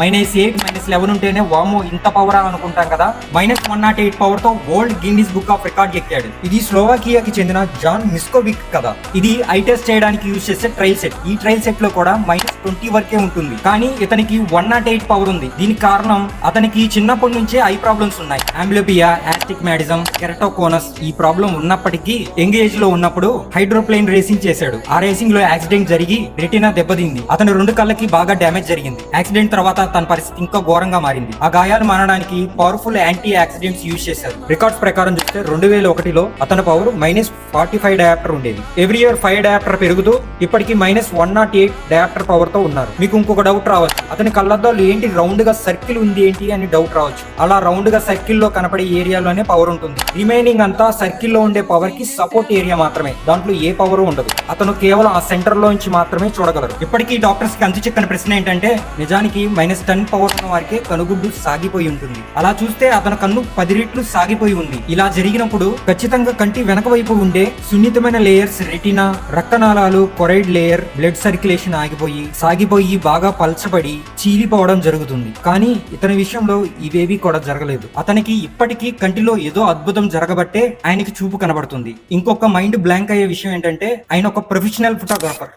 -8 -11 ఉంటేనే వామో ఇంత పవరా అనుకుంటాం కదా. -108 పవర్ తో world Guinness book of record ఎక్కాడు. ఇది స్లోవాకియాకి చెందిన జాన్ మిస్కోవిక్ కదా. ఇది ఐ టెస్ట్ చేయడానికి యూజ్ చేసే ట్రైల్ సెట్. ఈ ట్రైల్ సెట్ లో కూడా -20 వరకే ఉంటుంది, కానీ ఇతనికి 108 పవర్ ఉంది. దీనికి కారణం అతనికి చిన్నప్పటి నుంచే ఐ ప్రాబ్లమ్స్ ఉన్నాయి. అంబ్లియోపియా, ఆస్టిగ్మాటిజం, కెరటోకోనస్ ఈ ప్రాబ్లం ఉన్నప్పటికీ యంగ్ ఏజ్ లో ఉన్నప్పుడు హైడ్రోప్లేన్ రేసింగ్ చేశాడు. ఆ రేసింగ్ లో యాక్సిడెంట్ జరిగి రెటీనా దెబ్బతింది. అతని 2 కళ్ళకి బాగా డ్యామేజ్ జరిగింది. యాక్సిడెంట్ తర్వాత తన పరిస్థితి ఇంకా ఘోరంగా మారింది. ఆ గాయాలు మారడానికి పవర్ఫుల్ యాంటీ ఆక్సిడెంట్స్ యూజ్ చేశారు. రికార్డ్స్ ప్రకారం చూస్తే 2001లో అతని పవర్ -45 డయాప్టర్ ఉండేది. ఎవ్రీ ఇయర్ 5 డయాప్టర్ పెరుగుతూ ఇప్పటికి -108 డయాప్టర్ పవర్ తో ఉన్నారు. మీకు ఇంకొక డౌట్ రావచ్చు, అతని కళ్ళద్దాలు ఏంటి రౌండ్ గా సర్కిల్ ఉంది ఏంటి అని డౌట్ రావచ్చు. అలా రౌండ్ గా సర్కిల్ లో కనపడే ఏరియాలోనే పవర్ ఉంటుంది. రిమైనింగ్ అంతా సర్కిల్ లో ఉండే పవర్ కి సపోర్ట్ ఏరియా మాత్రమే, దాంట్లో ఏ పవర్ ఉండదు. అతను కేవలం ఆ సెంటర్ లో నుంచి మాత్రమే చూడగలరు. ఇప్పటికీ డాక్టర్స్ కి అంతు చిక్కని ప్రశ్న ఏంటంటే, నిజానికి -10 పవర్ ఉన్న వారికి కనుగుడ్డు సాగిపోయి ఉంటుంది. అలా చూస్తే అతని కన్ను 10 రెట్లు సాగిపోయి ఉంది. ఇలా జరిగినప్పుడు ఖచ్చితంగా కంటి వెనక వైపు ఉండే సున్నితమైన లేయర్స్ రెటీనా, రక్తనాళాలు, కొరైడ్ లేయర్, బ్లడ్ సర్క్యులేషన్ సాగిపోయి బాగా పల్చబడి చీలిపోవడం జరుగుతుంది. కానీ ఇతని విషయంలో ఇవేవి కూడా జరగలేదు. అతనికి ఇప్పటికీ కంటిలో ఏదో అద్భుతం జరగబట్టే ఆయనకి చూపు కనబడుతుంది. ఇంకొక మైండ్ బ్లాంక్ అయ్యే విషయం ఏంటంటే, ఆయన ఒక ప్రొఫెషనల్ ఫోటోగ్రాఫర్.